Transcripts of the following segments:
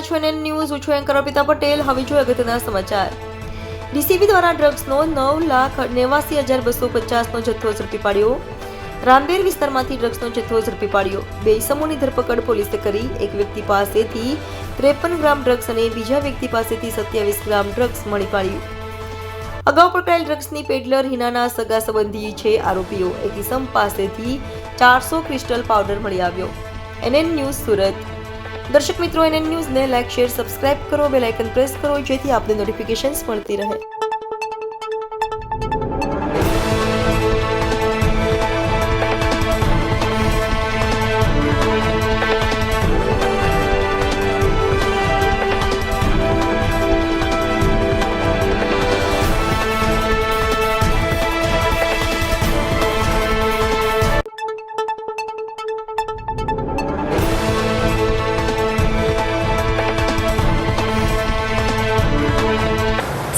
રહ્યા છો NN news. હું છું એન્કર અર્પિતા પટેલ. હવે જોઈએ અગત્યના સમાચાર. ડીસીબી દ્વારા ડ્રગ્સનો 9,89,250નો જથ્થો ઝડપી પાડ્યો. રાંદેર વિસ્તારમાંથી ડ્રગ્સનો જથ્થો ઝડપી પાડ્યો. 2 ઇસમોની ધરપકડ પોલીસે કરી. એક વ્યક્તિ પાસેથી 53 ગ્રામ ડ્રગ્સ અને બીજા વ્યક્તિ પાસેથી 27 ગ્રામ ડ્રગ્સ મળી પાડ્યું. અગાઉ પકડાયેલ ડ્રગ્સની પેડલર હિનાના સગા સંબંધી છે આરોપીઓ. એક ઇસમ પાસેથી 400 ક્રિસ્ટલ પાવડર મળી આવ્યો. NN news Surat. દર્શક મિત્રો, એનએન ન્યૂઝને લાઇક, શેર, સબસ્ક્રાઇબ કરો, બેલ આઇકન પ્રેસ કરો જેથી આપને નોટિફિકેશન્સ મળતી રહે.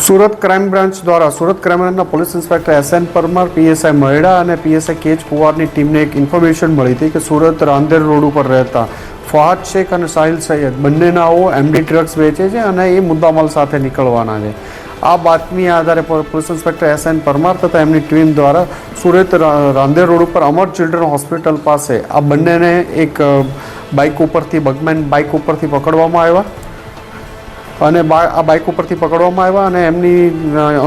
સુરત ક્રાઇમ બ્રાન્ચ દ્વારા સુરત ક્રાઇમ બ્રાન્ચના police inspector SN Parmar, PSI Maheda અને PSI કેચ પુવારની ટીમને એક ઇન્ફોર્મેશન મળી હતી કે સુરત રાંદેર રોડ ઉપર રહેતા ફહાદ શેખ અને સાહિલ સૈયદ બંનેનાઓ MD ડ્રગ્સ વેચે છે અને એ મુદ્દામાલ સાથે નીકળવાના છે. આ બાતમી આધારે પોલીસ ઇન્સ્પેક્ટર SN પરમાર તથા એમની ટીમ દ્વારા સુરત રાંદેર રોડ ઉપર અમર ચિલ્ડ્રન હોસ્પિટલ પાસે આ બંનેને એક બાઇક ઉપરથી બગમેન બાઇક ઉપરથી પકડવામાં આવ્યા અને આ બાઇક ઉપરથી પકડવામાં આવ્યા અને એમની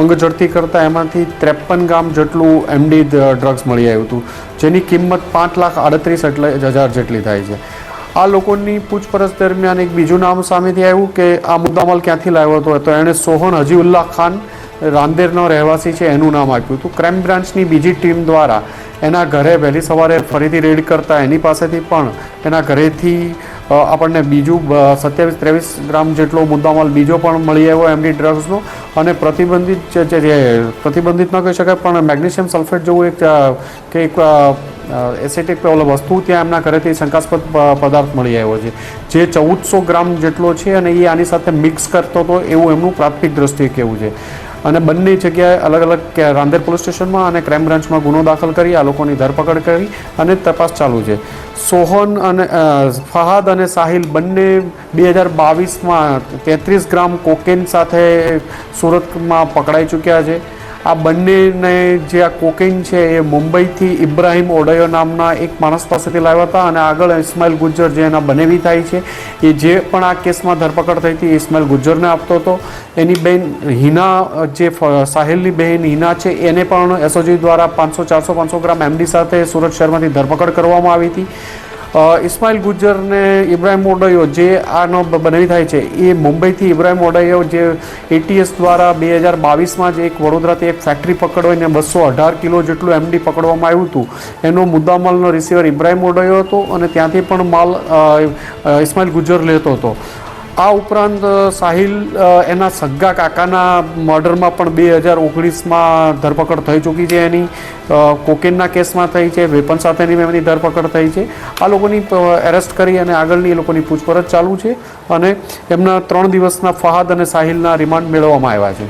અંગ ઝડતી કરતાં એમાંથી 53 ગ્રામ જેટલું MD ડ્રગ્સ મળી આવ્યું હતું, જેની કિંમત 5,38,000 જેટલી થાય છે. આ લોકોની પૂછપરછ દરમિયાન એક બીજું નામ સામેથી આવ્યું કે આ મુદ્દામાલ ક્યાંથી લાવ્યો હતો, તો એણે સોહન હજીઉલ્લા ખાન રાંદેરનો રહેવાસી છે એનું નામ આપ્યું હતું. ક્રાઇમ બ્રાન્ચની બીજી ટીમ દ્વારા એના ઘરે વહેલી સવારે ફરીથી રેડ કરતા એની પાસેથી પણ એના ઘરેથી આપણને બીજું 27-23 ગ્રામ જેટલો મુદ્દામાલ બીજો પણ મળી આવ્યો MD ડ્રગ્સનો અને પ્રતિબંધિત ન કહી શકાય પણ મેગ્નેશિયમ સલ્ફેટ જેવું એક એસિટિક વસ્તુ ત્યાં એમના ઘરેથી શંકાસ્પદ પદાર્થ મળી આવ્યો છે, જે 1400 ગ્રામ જેટલો છે અને એ આની સાથે મિક્સ કરતો હતો એવું એમનું પ્રાથમિક દ્રષ્ટિએ કહેવું છે. અને બંને જગ્યાએ અલગ અલગ રાંદેર પોલીસ સ્ટેશનમાં અને ક્રાઇમ બ્રાન્ચમાં ગુનો દાખલ કરી આ લોકોની ધરપકડ કરી અને તપાસ ચાલુ છે. સોહન અને ફહાદ અને સાહિલ બંને 2022માં 33 ગ્રામ કોકેન સાથે સુરતમાં પકડાઈ ચૂક્યા છે. આ બંનેને જે આ કોકેન છે એ મુંબઈથી ઇબ્રાહિમ ઓડયો નામના એક માણસ પાસેથી લાવ્યા હતા અને આગળ ઇસ્માઇલ ગુજ્જર જે એના બનેવી થાય છે એ જે પણ આ કેસમાં ધરપકડ થઈ હતી ઇસ્માઇલ ગુજ્જરને આપતો હતો. એની બહેન હિના, જે સાહિલની બહેન હિના છે, એને પણ SOG દ્વારા 500 ગ્રામ MD સાથે સુરત શહેરમાંથી ધરપકડ કરવામાં આવી હતી. ઇસ્માઇલ ગુજ્જરને ઇબ્રાહિમ ઓડયો જે આનો બનેવી થાય છે એ મુંબઈથી ઇબ્રાહિમ ઓડયો જે ATS દ્વારા 2022માં જ એક વડોદરાથી એક ફેક્ટરી પકડવાઈને 218 કિલો જેટલું MD પકડવામાં આવ્યું હતું. એનો મુદ્દામાલનો રિસીવર ઇબ્રાહિમ ઓડયો હતો અને ત્યાંથી પણ માલ ઇસ્માઇલ ગુજ્જર લેતો હતો. આ ઉપરાંત સાહિલ એના સગ્ગા કાકાના મર્ડરમાં પણ 2019માં ધરપકડ થઈ ચૂકી છે. એની કોકેનના કેસમાં થઈ છે, વેપન સાથેની એમની ધરપકડ થઈ છે. આ લોકોની એરેસ્ટ કરી અને આગળની એ લોકોની પૂછપરછ ચાલુ છે અને એમના 3 દિવસના ફહાદ અને સાહિલના રિમાન્ડ મેળવવામાં આવ્યા છે.